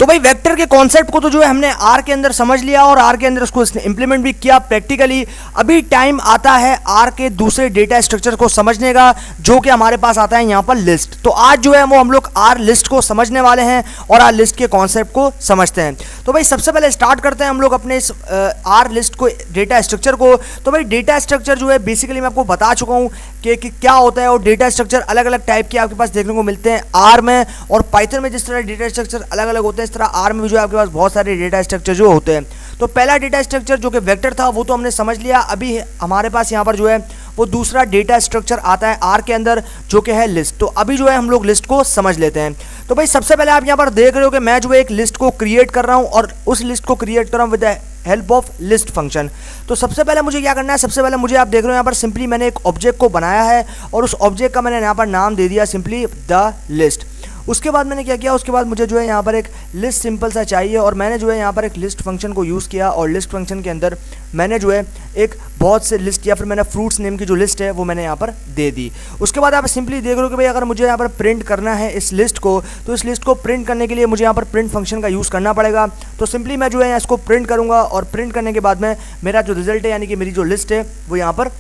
तो भाई वेक्टर के कॉन्सेप्ट को तो जो है हमने आर के अंदर समझ लिया और आर के अंदर उसको इंप्लीमेंट भी किया प्रैक्टिकली। अभी टाइम आता है आर के दूसरे डेटा स्ट्रक्चर को समझने का, जो कि हमारे पास आता है यहाँ पर लिस्ट। तो आज जो है वो हम लोग आर लिस्ट को समझने वाले हैं और आर लिस्ट के कॉन्सेप्ट को समझते हैं। तो भाई सबसे पहले स्टार्ट करते हैं हम लोग अपने इस आर लिस्ट को, डेटा स्ट्रक्चर को। तो भाई डेटा स्ट्रक्चर जो है बेसिकली मैं आपको बता चुका हूँ कि क्या होता है, और डेटा स्ट्रक्चर अलग अलग टाइप के आपके पास देखने को मिलते हैं आर में और पाइथन में। जिस तरह डेटा स्ट्रक्चर अलग अलग होते हैं, इस तरह आर में भी जो है आपके पास बहुत सारे डेटा स्ट्रक्चर जो होते हैं। तो पहला डेटा स्ट्रक्चर जो कि वेक्टर था वो तो हमने समझ लिया। अभी हमारे पास यहाँ पर जो है वो दूसरा डेटा स्ट्रक्चर आता है आर के अंदर, जो कि है लिस्ट। तो अभी जो है हम लोग लिस्ट को समझ लेते हैं। तो भाई सबसे पहले आप यहाँ पर देख रहे हो कि मैं जो है एक लिस्ट को क्रिएट कर रहा हूँ और उस लिस्ट को क्रिएट कर रहा हूँ with the help of list function. तो सबसे पहले मुझे क्या करना है, सबसे पहले मुझे आप देख रहे हो यहाँ पर सिंपली मैंने एक ऑब्जेक्ट को बनाया है और उस ऑब्जेक्ट का मैंने यहाँ पर नाम दे दिया सिंपली द लिस्ट। उसके बाद मैंने क्या किया, उसके बाद मुझे जो है यहाँ पर एक लिस्ट सिंपल सा चाहिए और मैंने जो है यहाँ पर एक लिस्ट फंक्शन को यूज़ किया और लिस्ट फंक्शन के अंदर मैंने जो है एक बहुत से लिस्ट या फिर मैंने फ्रूट्स नेम की जो लिस्ट है वो मैंने यहाँ पर दे दी। उसके बाद आप सिंपली देख रहे हो कि भाई अगर मुझे यहाँ पर प्रिंट करना है इस लिस्ट को, तो इस लिस्ट को प्रिंट करने के लिए मुझे यहाँ पर प्रिंट फंक्शन का यूज़ करना पड़ेगा। तो सिंपली मैं जो है इसको प्रिंट करूँगा और प्रिंट करने के बाद में मेरा जो रिजल्ट है यानी कि मेरी जो लिस्ट है वो यहाँ पर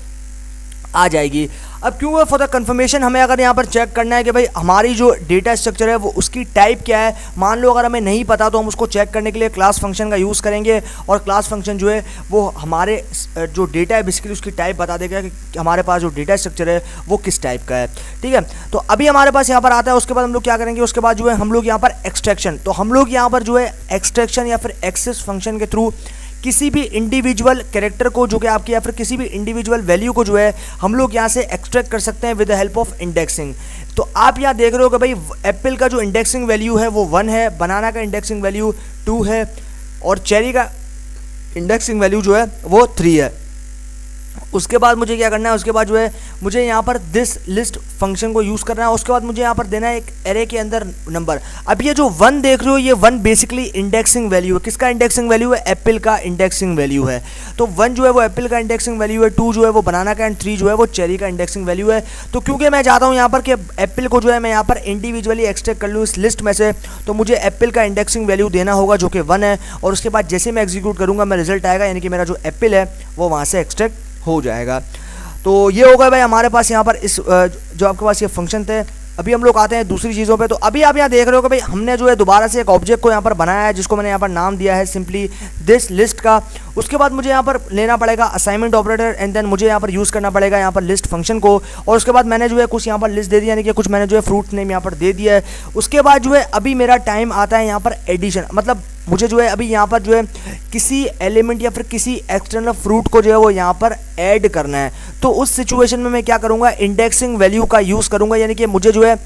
आ जाएगी। अब क्यों है, फॉर द कंफर्मेशन हमें अगर यहाँ पर चेक करना है कि भाई हमारी जो डेटा स्ट्रक्चर है वो उसकी टाइप क्या है। मान लो अगर हमें नहीं पता तो हम उसको चेक करने के लिए क्लास फंक्शन का यूज़ करेंगे और क्लास फंक्शन जो है वो हमारे जो डेटा है बेसिकली उसकी टाइप बता देगा कि हमारे पास जो डेटा स्ट्रक्चर है वो किस टाइप का है। ठीक है, तो अभी हमारे पास यहाँ पर आता है। उसके बाद हम लोग क्या करेंगे, उसके बाद जो है हम लोग यहाँ पर एक्सट्रैक्शन, तो हम लोग यहाँ पर जो है एक्सट्रैक्शन या फिर एक्सेस फंक्शन के थ्रू किसी भी इंडिविजुअल कैरेक्टर को जो कि आपकी या फिर किसी भी इंडिविजुअल वैल्यू को जो है हम लोग यहाँ से एक्सट्रैक्ट कर सकते हैं with the help of indexing. तो आप यहाँ देख रहे हो कि भाई एप्पल का जो इंडेक्सिंग वैल्यू है वो 1 है, बनाना का इंडेक्सिंग वैल्यू 2 है और चेरी का इंडेक्सिंग वैल्यू जो है वो 3 है। उसके बाद मुझे क्या करना है, उसके बाद जो है मुझे यहाँ पर दिस लिस्ट फंक्शन को यूज़ करना है। उसके बाद मुझे यहाँ पर देना है एक एरे के अंदर नंबर। अब ये जो 1 देख रहे हो ये 1 बेसिकली इंडेक्सिंग वैल्यू है। किसका इंडेक्सिंग वैल्यू है, एप्पल का इंडेक्सिंग वैल्यू है। तो 1 जो है वो एप्पल का इंडेक्सिंग वैल्यू है, 2 जो है वो बनाना का एंड 3 जो है वो चेरी का इंडेक्सिंग वैल्यू है। तो क्योंकि मैं चाहता हूँ यहाँ पर कि एप्पल को जो है मैं यहाँ पर इंडिविजुअली एक्सट्रैक्ट कर लूँ इस लिस्ट में से, तो मुझे एप्पल का इंडेक्सिंग वैल्यू देना होगा जो कि 1 है और उसके बाद जैसे मैं एग्जीक्यूट करूँगा मैं रिजल्ट आएगा यानी कि मेरा जो एप्पल है वो वहाँ से एक्सट्रैक्ट हो जाएगा। तो ये होगा भाई हमारे पास यहाँ पर इस जो आपके पास ये फंक्शन थे। अभी हम लोग आते हैं दूसरी चीज़ों पे। तो अभी आप यहाँ देख रहे हो कि भाई हमने जो है दोबारा से एक ऑब्जेक्ट को यहाँ पर बनाया है जिसको मैंने यहाँ पर नाम दिया है सिंपली दिस लिस्ट का। उसके बाद मुझे यहाँ पर लेना पड़ेगा असाइनमेंट ऑपरेटर एंड देन मुझे यहाँ पर यूज़ करना पड़ेगा यहाँ पर लिस्ट फंक्शन को। और उसके बाद मैंने जो है कुछ यहाँ पर लिस्ट दे दिया यानी कि कुछ मैंने जो है फ्रूट नेम यहाँ पर दे दिया है। उसके बाद जो है अभी मेरा टाइम आता है यहाँ पर एडिशन, मतलब मुझे जो है अभी यहाँ पर जो है किसी एलिमेंट या फिर किसी एक्सटर्नल फ्रूट को जो है वो यहाँ पर ऐड करना है। तो उस सिचुएशन में मैं क्या करूँगा, इंडेक्सिंग वैल्यू का यूज़ करूँगा यानी कि मुझे जो है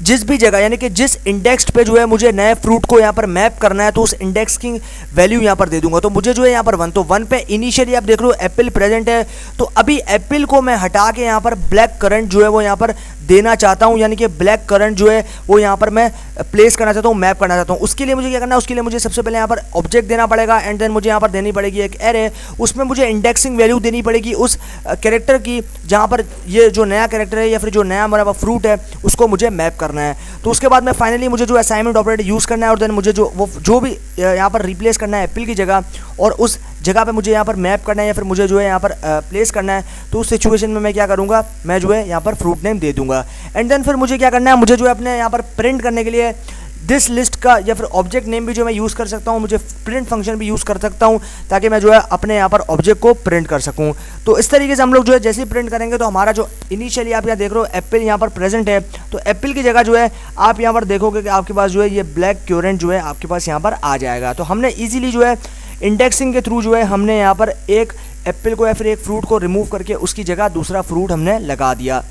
जिस भी जगह यानी कि जिस इंडेक्स पे जो है मुझे नए फ्रूट को यहाँ पर मैप करना है तो उस इंडेक्स की वैल्यू यहाँ पर दे दूंगा। तो मुझे जो है यहाँ पर 1, तो 1 पे इनिशियली आप देख रहे हो एप्पल प्रेजेंट है। तो अभी एप्पल को मैं हटा के यहाँ पर ब्लैक करंट जो है वो यहाँ पर देना चाहता हूँ यानी कि ब्लैक करंट जो है वो यहाँ पर मैं प्लेस करना चाहता हूँ, मैप करना चाहता हूँ। उसके लिए मुझे क्या करना है, उसके लिए मुझे सबसे पहले यहाँ पर ऑब्जेक्ट देना पड़ेगा एंड देन मुझे यहाँ पर देनी पड़ेगी एक एरे। उसमें मुझे इंडेक्सिंग वैल्यू देनी पड़ेगी उस कैरेक्टर की जहाँ पर ये जो नया कैरेक्टर है या फिर जो नया मेरा फ्रूट है उसको मुझे मैप करना है। तो उसके बाद में फाइनली मुझे जो असाइनमेंट ऑपरेटर यूज़ करना है और देन मुझे जो भी यहाँ पर रिप्लेस करना है एप्पल की जगह और उस जगह पे मुझे यहाँ पर मैप करना है या फिर मुझे जो है यहाँ पर प्लेस करना है। तो उस सिचुएशन में मैं क्या करूँगा, मैं जो है यहाँ पर फ्रूट नेम दे दूँगा एंड देन फिर मुझे क्या करना है, मुझे जो है अपने यहाँ पर प्रिंट करने के लिए दिस लिस्ट का या फिर ऑब्जेक्ट नेम भी जो मैं यूज़ कर सकता हूँ, मुझे प्रिंट फंक्शन भी यूज़ कर सकता हूँ ताकि मैं जो है अपने यहाँ पर ऑब्जेक्ट को प्रिंट कर सकूँ। तो इस तरीके से हम लोग जो है जैसे ही प्रिंट करेंगे तो हमारा जो इनिशियली आप यहाँ देख रहे हो एप्पल यहाँ पर प्रेजेंट है, तो एप्पल की जगह जो है आप यहाँ पर देखोगे कि आपके पास जो है ये ब्लैक क्यूरेंट जो है आपके पास यहाँ पर आ जाएगा। तो हमने ईजिली जो है इंडेक्सिंग के थ्रू जो है हमने यहाँ पर एक एप्पल को या फिर एक फ्रूट को रिमूव करके उसकी जगह दूसरा फ्रूट हमने लगा दिया।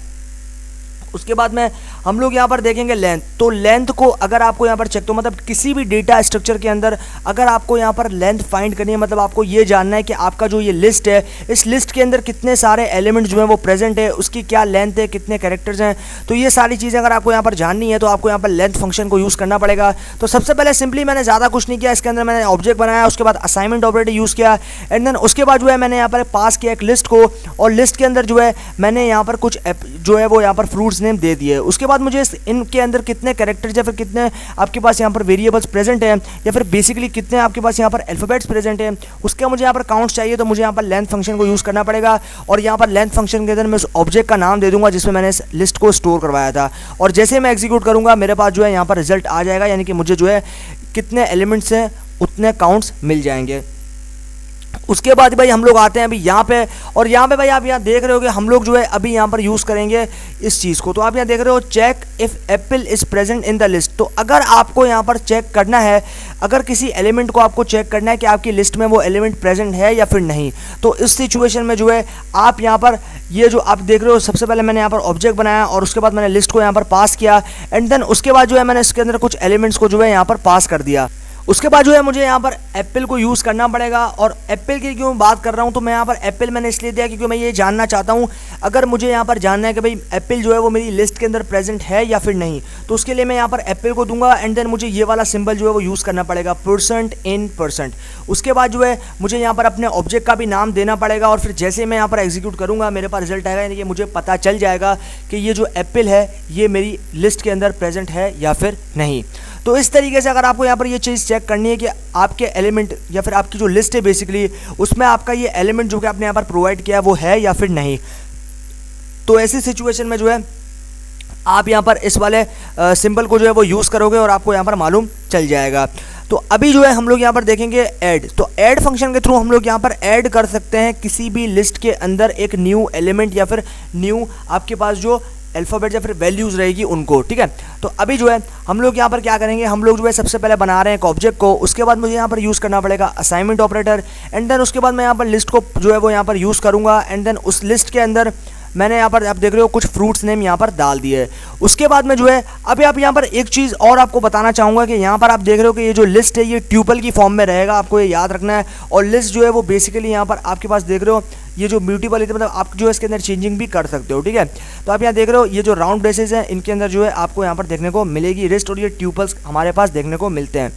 उसके बाद में हम लोग यहाँ पर देखेंगे लेंथ। तो लेंथ को अगर आपको यहाँ पर चेक, तो मतलब किसी भी डेटा स्ट्रक्चर के अंदर अगर आपको यहाँ पर लेंथ फाइंड करनी है, मतलब आपको ये जानना है कि आपका जो ये लिस्ट है इस लिस्ट के अंदर कितने सारे एलिमेंट्स जो हैं वो प्रेजेंट है, उसकी क्या लेंथ है, कितने कैरेक्टर्स हैं। तो ये सारी चीज़ें अगर आपको यहाँ पर जाननी है तो आपको यहाँ पर लेंथ फंक्शन को यूज़ करना पड़ेगा। तो सबसे पहले सिंपली मैंने ज़्यादा कुछ नहीं किया, इसके अंदर मैंने ऑब्जेक्ट बनाया, उसके बाद असाइनमेंट ऑपरेटर यूज़ किया एंड देन उसके बाद जो है मैंने यहाँ पर पास किया एक लिस्ट को और लिस्ट के अंदर जो है मैंने यहाँ पर कुछ जो है वो यहाँ पर फ्रूट्स नेम दे दिए। उसके बाद मुझे इनके अंदर कितने कैरेक्टर्स या फिर कितने आपके पास यहाँ पर वेरिएबल्स प्रेजेंट हैं या फिर बेसिकली कितने आपके पास यहाँ पर अल्फ़ाबेट्स प्रेजेंट हैं, उसका मुझे यहाँ पर काउंट चाहिए। तो मुझे यहाँ पर लेंथ फंक्शन को यूज़ करना पड़ेगा और यहाँ पर लेंथ फंक्शन के अंदर मैं उस ऑब्जेक्ट का नाम दे दूंगा जिसमें मैंने इस लिस्ट को स्टोर करवाया था, और जैसे मैं एग्जीक्यूट करूँगा मेरे पास जो है यहाँ पर रिजल्ट आ जाएगा, यानी कि मुझे जो है कितने एलिमेंट्स हैं उतने काउंट्स मिल जाएंगे। उसके बाद भाई हम लोग आते हैं अभी यहाँ पे, और यहाँ पे भाई आप यहाँ देख रहे हो कि हम लोग जो है अभी यहाँ पर यूज़ करेंगे इस चीज़ को। तो आप यहाँ देख रहे हो check if apple is present in the list. तो अगर आपको यहाँ पर चेक करना है, अगर किसी एलिमेंट को आपको चेक करना है कि आपकी लिस्ट में वो एलिमेंट प्रेजेंट है या फिर नहीं, तो इस सिचुएशन में जो है आप यहाँ पर ये जो आप देख रहे हो, सबसे पहले मैंने यहाँ पर ऑब्जेक्ट बनाया और उसके बाद मैंने लिस्ट को यहाँ पर पास किया, एंड देन उसके बाद जो है मैंने इसके अंदर कुछ एलिमेंट्स को जो है यहाँ पर पास कर दिया। उसके बाद जो है मुझे यहाँ पर एप्पल को यूज़ करना पड़ेगा। और एप्पल की क्यों बात कर रहा हूँ, तो मैं यहाँ पर एप्पल मैंने इसलिए दिया क्योंकि मैं ये जानना चाहता हूँ, अगर मुझे यहाँ पर जानना है कि भाई एप्पल जो है वो मेरी लिस्ट के अंदर प्रेजेंट है या फिर नहीं, तो उसके लिए मैं यहाँ पर एप्पल को दूंगा, एंड देन मुझे ये वाला सिंबल जो है वो यूज़ करना पड़ेगा %in%। उसके बाद जो है मुझे यहाँ पर अपने ऑब्जेक्ट का भी नाम देना पड़ेगा, और फिर जैसे मैं यहाँ पर एग्जीक्यूट करूँगा मेरे पास रिजल्ट आएगा, यानी कि मुझे पता चल जाएगा कि ये जो एप्पल है ये मेरी लिस्ट के अंदर प्रेजेंट है या फिर नहीं। तो इस तरीके से अगर आपको यहाँ पर ये चीज़ चेक करनी है कि आपके एलिमेंट या फिर आपकी जो लिस्ट है बेसिकली उसमें आपका ये एलिमेंट जो कि आपने यहाँ पर प्रोवाइड किया है वो है या फिर नहीं, तो ऐसी सिचुएशन में जो है आप यहाँ पर इस वाले सिंबल को जो है वो यूज़ करोगे और आपको यहाँ पर मालूम चल जाएगा। तो अभी जो है हम लोग यहाँ पर देखेंगे ऐड। तो ऐड फंक्शन के थ्रू हम लोग यहाँ पर ऐड कर सकते हैं किसी भी लिस्ट के अंदर एक न्यू एलिमेंट या फिर न्यू आपके पास जो अल्फ़ाबेट या फिर वैल्यूज़ रहेगी उनको, ठीक है। तो अभी जो है हम लोग यहाँ पर क्या करेंगे, हम लोग जो है सबसे पहले बना रहे हैं एक ऑब्जेक्ट को, उसके बाद मुझे यहाँ पर यूज़ करना पड़ेगा असाइनमेंट ऑपरेटर, एंड देन उसके बाद मैं यहाँ पर लिस्ट को जो है वो यहाँ पर यूज़ करूँगा, एंड देन उस लिस्ट के अंदर मैंने यहाँ पर आप देख रहे हो कुछ फ्रूट्स नेम यहाँ पर डाल दिए है। उसके बाद में जो है अभी आप यहाँ पर एक चीज़ और आपको बताना चाहूँगा कि यहाँ पर आप देख रहे हो कि ये जो लिस्ट है ये ट्यूपल की फॉर्म में रहेगा, आपको ये याद रखना है। और लिस्ट जो है वो बेसिकली यहाँ पर आपके पास देख रहे हो ये जो म्यूटेबल है, मतलब आप जो है इसके अंदर चेंजिंग भी कर सकते हो, ठीक है। तो आप यहाँ देख रहे हो ये जो राउंड ब्रेसेस हैं इनके अंदर जो है आपको यहाँ पर देखने को मिलेगी लिस्ट, और ये ट्यूपल्स हमारे पास देखने को मिलते हैं।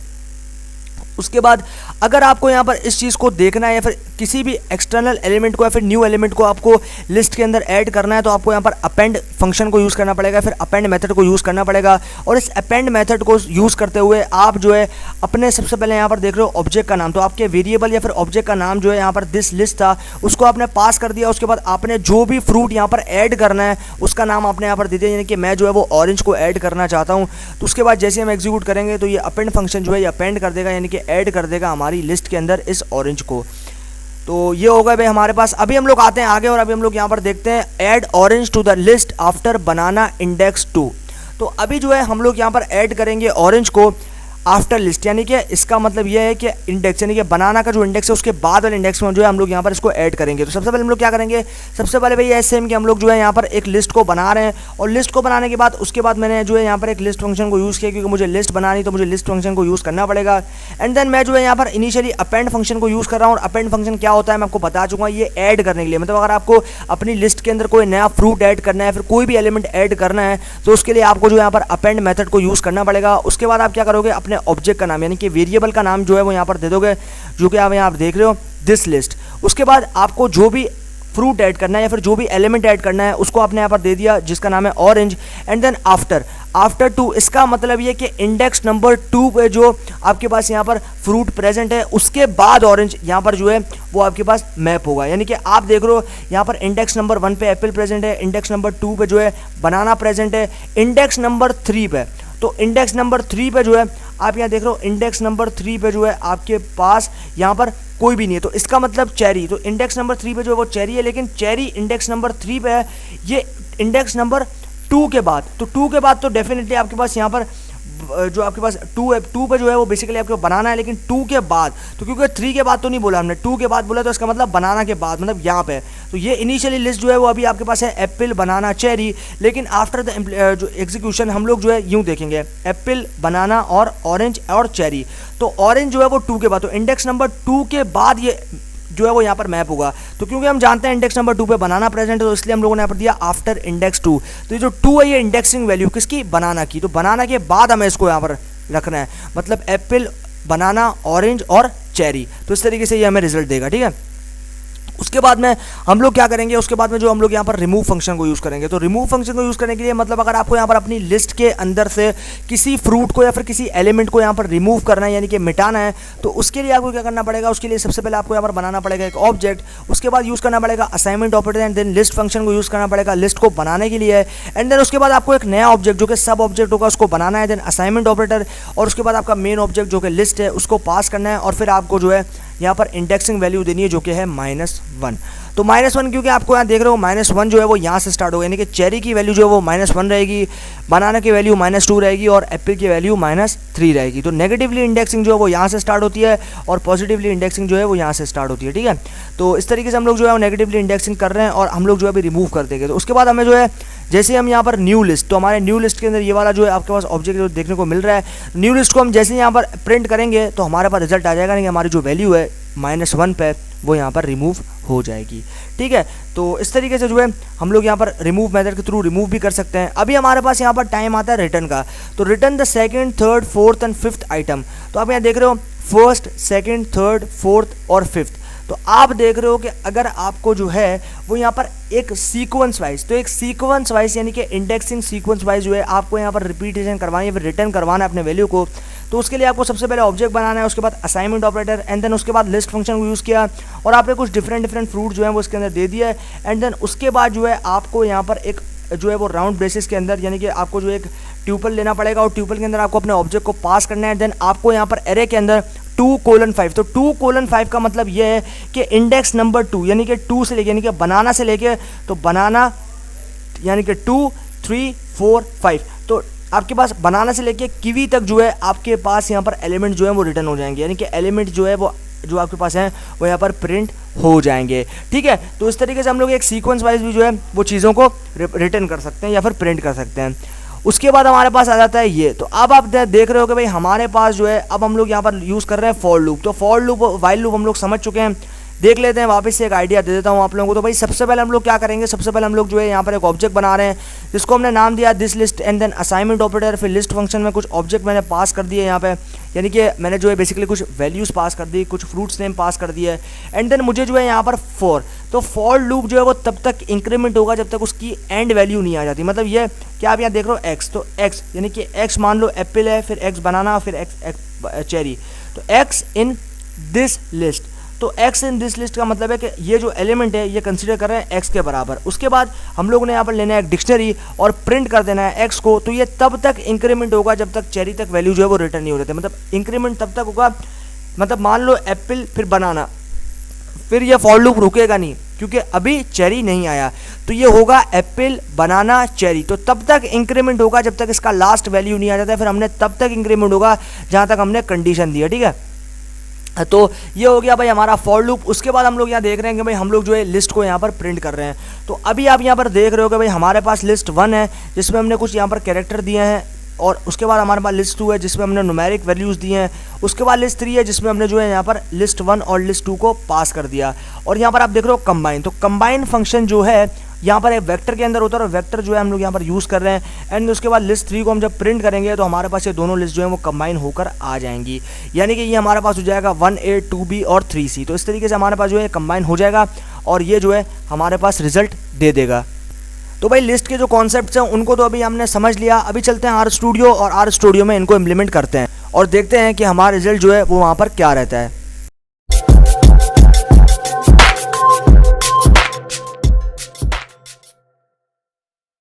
उसके बाद अगर आपको यहाँ पर इस चीज़ को देखना है या फिर किसी भी एक्सटर्नल एलिमेंट को या फिर न्यू एलिमेंट को आपको लिस्ट के अंदर ऐड करना है, तो आपको यहाँ पर अपेंड फंक्शन को यूज़ करना पड़ेगा, फिर अपेंड मेथड को यूज़ करना पड़ेगा। और इस अपेंड मेथड को यूज़ करते हुए आप जो है अपने सबसे पहले यहाँ पर देख रहे हो ऑब्जेक्ट का नाम, तो आपके वेरिएबल या फिर ऑब्जेक्ट का नाम जो है यहाँ पर दिस लिस्ट था उसको आपने पास कर दिया। उसके बाद आपने जो भी फ्रूट यहाँ पर ऐड करना है उसका नाम आपने यहाँ पर दे दिया, यानी कि मैं जो है वो ऑरेंज को ऐड करना चाहता हूँ। तो उसके बाद जैसे हम एग्जीक्यूट करेंगे तो ये अपेंड फंक्शन जो है ये अपेंड कर देगा, यानी कि ऐड कर देगा हमारी लिस्ट के अंदर इस ऑरेंज को। तो ये होगा भाई हमारे पास। अभी हम लोग आते हैं आगे और अभी हम लोग यहाँ पर देखते हैं add orange to the list after banana index 2। तो अभी जो है हम लोग यहाँ पर ऐड करेंगे ऑरेंज को आफ्टर लिस्ट, यानी कि इसका मतलब ये है कि इंडेक्स यानी कि बनाना का जो इंडेक्स है उसके बाद वाले इंडेक्स में जो है हम लोग यहाँ पर इसको ऐड करेंगे। तो सबसे पहले हम लोग क्या करेंगे, सबसे पहले भाई ऐसे हम कि हम लोग जो है यहाँ पर एक लिस्ट को बना रहे हैं, और लिस्ट को बनाने के बाद उसके बाद मैंने जो है यहाँ पर एक लिस्ट फंक्शन को यूज़ किया, क्योंकि मुझे लिस्ट बनानी तो मुझे लिस्ट फंक्शन को यूज़ करना पड़ेगा। एंड देन मैं जो है यहाँ पर इनिशियली अपेंड फंक्शन को यूज़ कर रहा हूँ, और अपेंड फंक्शन क्या होता है मैं आपको बता चुका हूँ, ये ऐड करने के लिए, मतलब अगर आपको अपनी लिस्ट के अंदर कोई नया फ्रूट ऐड करना है, फिर कोई भी एलिमेंट ऐड करना है, तो उसके लिए आपको जो यहाँ पर अपेंड मेथड को यूज़ करना पड़ेगा। उसके बाद आप क्या करोगे, अपने ऑब्जेक्ट का नाम यानी कि वेरिएबल का नाम जो है वो यहाँ पर दे दोगे, जो कि आप यहाँ देख रहे हो दिस लिस्ट। उसके बाद आपको जो भी फ्रूट ऐड करना है या फिर जो भी एलिमेंट ऐड करना है उसको आपने यहाँ पर दे दिया, जिसका नाम है ऑरेंज। एंड देन आफ्टर 2, इसका मतलब ये कि इंडेक्स नंबर 2 पे जो आपके पास यहाँ पर फ्रूट प्रेजेंट है उसके बाद ऑरेंज यहाँ पर जो है वो आपके पास मैप होगा। यानी कि आप देख रहे हो यहाँ पर इंडेक्स नंबर 1 पे एप्पल प्रेजेंट है, इंडेक्स नंबर 2 पे जो है बनाना प्रेजेंट है, इंडेक्स नंबर 3 पे, तो इंडेक्स नंबर 3 पे जो है आप यहाँ देख रहे हो इंडेक्स नंबर 3 पे जो है आपके पास यहाँ पर कोई भी नहीं है, तो इसका मतलब चेरी। तो इंडेक्स नंबर 3 पे जो है वो चेरी है, लेकिन चेरी इंडेक्स नंबर 3 पे है, ये इंडेक्स नंबर 2 के बाद, तो 2 के बाद तो डेफिनेटली आपके पास यहाँ पर जो आपके पास 2 है, 2 पे जो है वो बेसिकली आपको बनाना है, लेकिन 2 के बाद, तो क्योंकि 3 के बाद तो नहीं बोला हमने, 2 के बाद बोला, तो इसका मतलब बनाना के बाद, मतलब यहाँ पे। तो ये इनिशियली लिस्ट जो है वो अभी आपके पास है एप्पल बनाना चेरी, लेकिन आफ्टर द जो एग्जीक्यूशन हम लोग जो है यूँ देखेंगे एप्पल बनाना और ऑरेंज और चेरी। तो ऑरेंज जो है वो 2 के बाद, तो इंडेक्स नंबर 2 के बाद ये जो है वो यहाँ पर मैप होगा। तो क्योंकि हम जानते हैं इंडेक्स नंबर 2 पे बनाना प्रेजेंट है, तो इसलिए हम लोगों ने यहाँ पर दिया आफ्टर इंडेक्स 2। तो ये जो 2 है ये इंडेक्सिंग वैल्यू किसकी, बनाना की, तो बनाना के बाद हमें इसको यहाँ पर रखना है, मतलब एप्पल बनाना ऑरेंज और चेरी। तो इस तरीके से ये हमें रिजल्ट देगा, ठीक है। उसके बाद में हम लोग क्या करेंगे, उसके बाद में जो हम लोग यहाँ पर रिमूव फंक्शन को यूज़ करेंगे। तो रिमूव फंक्शन को यूज़ करने के लिए मतलब अगर आपको यहाँ पर अपनी लिस्ट के अंदर से किसी फ्रूट को या फिर किसी एलिमेंट को यहाँ पर रिमूव करना है यानी कि मिटाना है, तो उसके लिए आपको क्या करना पड़ेगा, उसके लिए सबसे पहले आपको यहाँ पर बनाना पड़ेगा एक ऑब्जेक्ट, उसके बाद यूज़ करना पड़ेगा assignment operator and then list function को यूज़ करना पड़ेगा लिस्ट को बनाने के लिए, एंड देन उसके बाद आपको एक नया ऑब्जेक्ट जो कि सब ऑब्जेक्ट होगा उसको बनाना है, देन असाइनमेंट ऑपरेटर, और उसके बाद आपका मेन ऑब्जेक्ट जो कि लिस्ट है उसको पास करना है, और फिर आपको जो है यहाँ पर इंडेक्सिंग वैल्यू देनी है जो कि है -1। तो -1 क्योंकि आपको यहाँ देख रहे हो -1 जो है वो यहाँ से स्टार्ट होगा, यानी कि चेरी की वैल्यू जो है वो -1 रहेगी, बनाना की वैल्यू -2 रहेगी और एप्पल की वैल्यू -3 रहेगी। तो नेगेटिवली इंडेक्सिंग जो है वो यहाँ से स्टार्ट होती है और पॉजिटिवली इंडेक्सिंग जो है वो यहाँ से स्टार्ट होती है, ठीक है। तो इस तरीके से हम लोग जो है वो नेगेटिवली इंडेक्सिंग कर रहे हैं और हम लोग जो है अभी रिमूव कर देंगे। तो उसके बाद हमें जो है जैसे हम यहाँ पर न्यू लिस्ट, तो हमारे न्यू लिस्ट के अंदर ये वाला जो है आपके पास ऑब्जेक्ट जो देखने को मिल रहा है, न्यू लिस्ट को हम जैसे यहाँ पर प्रिंट करेंगे तो हमारे पास रिजल्ट आ जाएगा, नहीं हमारी जो वैल्यू है -1 पे वो यहाँ पर रिमूव हो जाएगी, ठीक है। तो इस तरीके से जो है हम लोग यहाँ पर रिमूव मेथड के थ्रू रिमूव भी कर सकते हैं। अभी हमारे पास यहाँ पर टाइम आता है रिटर्न का, तो return the second, third, fourth and fifth item. तो आप यहाँ देख रहे हो फर्स्ट, सेकंड, थर्ड, फोर्थ और फिफ्थ। तो आप देख रहे हो कि अगर आपको जो है वो यहाँ पर एक सीक्वेंस वाइज, तो एक सीक्वेंस वाइज यानी कि इंडेक्सिंग सीक्वेंस वाइज जो है आपको यहाँ पर रिपीटेशन करवानी है, फिर रिटर्न करवाना है अपने वैल्यू को। तो उसके लिए आपको सबसे पहले ऑब्जेक्ट बनाना है, उसके बाद असाइनमेंट ऑपरेटर एंड देन उसके बाद लिस्ट फंक्शन को यूज़ किया और आपने कुछ डिफरेंट फ्रूट जो है वो इसके अंदर दे दिया है, एंड देन उसके बाद जो है आपको यहाँ पर एक जो है वो राउंड बेसिस के अंदर यानी कि आपको जो एक ट्यूपल लेना पड़ेगा और ट्यूपल के अंदर आपको अपने ऑब्जेक्ट को पास करना है। देन आपको यहाँ पर एरे के अंदर 2:5, तो 2:5 का मतलब ये है कि इंडेक्स नंबर 2 यानी कि 2 से लेके यानी कि बनाना से लेके, तो बनाना यानी कि 2, 3, 4, 5, तो आपके पास बनाना से लेके कीवी तक जो है आपके पास यहाँ पर एलिमेंट जो है वो रिटर्न हो जाएंगे, यानी कि एलिमेंट जो है वो जो आपके पास हैं वो यहाँ पर प्रिंट हो जाएंगे, ठीक है। तो इस तरीके से हम लोग एक सीक्वेंस वाइज भी जो है वो चीज़ों को रिटर्न कर सकते हैं या फिर प्रिंट कर सकते हैं। उसके बाद हमारे पास आ जाता है ये, तो अब आप देख रहे हो कि भाई हमारे पास जो है अब हम लोग यहाँ पर यूज़ कर रहे हैं फॉर लूप। तो फॉर लूप वाइल लूप हम लोग समझ चुके हैं, देख लेते हैं वापस से एक आइडिया दे देता हूँ आप लोगों को। तो भाई सबसे पहले हम लोग क्या करेंगे, सबसे पहले हम लोग जो है यहाँ पर एक ऑब्जेक्ट बना रहे हैं जिसको हमने नाम दिया this list and then assignment operator, फिर लिस्ट फंक्शन में कुछ ऑब्जेक्ट मैंने पास कर दिए यहाँ पे, यानी कि मैंने जो है बेसिकली कुछ वैल्यूज़ पास कर दी, कुछ फ्रूट्स नेम पास कर दिए, एंड देन मुझे जो है यहाँ पर फॉर, तो फॉर लूप जो है वो तब तक इंक्रीमेंट होगा जब तक उसकी एंड वैल्यू नहीं आ जाती। मतलब ये क्या आप यहाँ देख रहे हो एक्स, तो एक्स यानी कि एक्स मान लो एप्पल है, फिर एक्स बनाना, फिर एक्स चेरी, तो एक्स इन दिस लिस्ट। तो एक्स इन दिस लिस्ट का मतलब है कि ये जो एलिमेंट है ये कंसीडर कर रहे हैं एक्स के बराबर। उसके बाद हम लोगों ने यहाँ पर लेना है एक डिक्शनरी और प्रिंट कर देना है एक्स को, तो ये तब तक इंक्रीमेंट होगा जब तक चेरी तक वैल्यू जो है वो रिटर्न नहीं हो जाती। मतलब इंक्रीमेंट तब तक होगा, मतलब मान लो एप्पल फिर बनाना, फिर ये फॉर लूप रुकेगा नहीं क्योंकि अभी चेरी नहीं आया, तो ये होगा एप्पल बनाना चेरी। तो तब तक इंक्रीमेंट होगा जब तक इसका लास्ट वैल्यू नहीं आ जाता है, फिर हमने तब तक इंक्रीमेंट होगा जहाँ तक हमने कंडीशन दी है, ठीक है। तो ये हो गया भाई हमारा फॉर लूप। उसके बाद हम लोग यहाँ देख रहे हैं कि भाई हम लोग जो है लिस्ट को यहाँ पर प्रिंट कर रहे हैं। तो अभी आप यहाँ पर देख रहे हो कि भाई हमारे पास लिस्ट 1 है जिसमें हमने कुछ यहाँ पर कैरेक्टर दिए हैं, और उसके बाद हमारे पास लिस्ट 2 है जिसमें हमने न्यूमेरिक वैल्यूज़ दिए हैं। उसके बाद लिस्ट 3 है जिसमें हमने जो है यहाँ पर लिस्ट 1 और लिस्ट 2 को पास कर दिया। और यहाँ पर आप देख रहे हो कंबाइन, तो कंबाइन फंक्शन जो है यहाँ पर एक वेक्टर के अंदर होता है और वेक्टर जो है हम लोग यहाँ पर यूज़ कर रहे हैं। एंड उसके बाद लिस्ट 3 को हम जब प्रिंट करेंगे तो हमारे पास ये दोनों लिस्ट जो है वो कंबाइन होकर आ जाएंगी, यानी कि ये हमारे पास हो जाएगा 1A 2B और 3C। तो इस तरीके से हमारे पास जो है कंबाइन हो जाएगा और ये जो है हमारे पास रिजल्ट दे देगा। तो भाई लिस्ट के जो कॉन्सेप्ट्स हैं उनको तो अभी हमने समझ लिया। अभी चलते हैं आर स्टूडियो और आर स्टूडियो में इनको इम्प्लीमेंट करते हैं और देखते हैं कि हमारा रिजल्ट जो है वो वहाँ पर क्या रहता है।